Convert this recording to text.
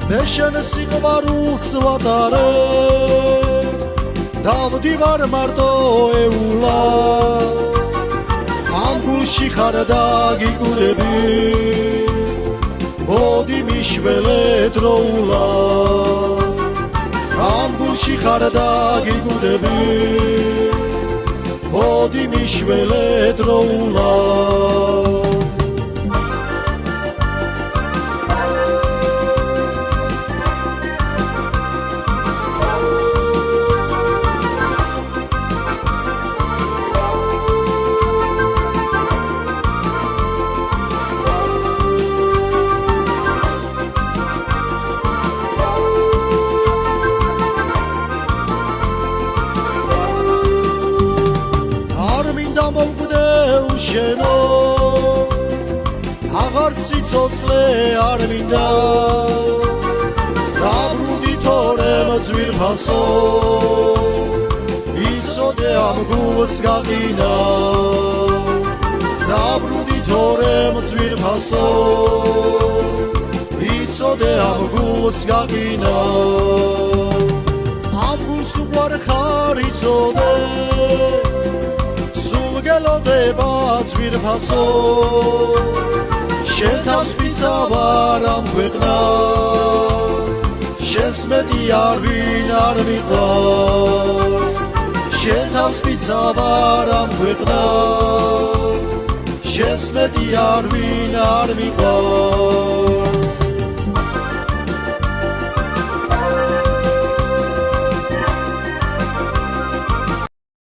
მე შენ სიყვარულს ვატარე დავდივარ მარტო ეულა ამ გულში ხარ დაგიგუნები მოდი მიშველე დროულა ამ გულში ხარ დაგიგუნები მოდი მიშველე დროულა შენო აღარ სიცოცხლე არ მინდა დაბრუნდი თორემ ძვირფასო ისოდე ამ გულს გაყინა დაბრუნდი თორემ ძვირფასო ისოდე ამ გულს გაყინა ამ გულს უყვარ ხარ იცოდე გელოდება ძვირფასო შენ თავს ვიცავარ ამ ქვეყნა შენს მეტი არ ვინ არ მიყვარს შენ თავს ვიცავარ ამ ქვეყნა შენს მეტი არ ვინ არ მიყვარს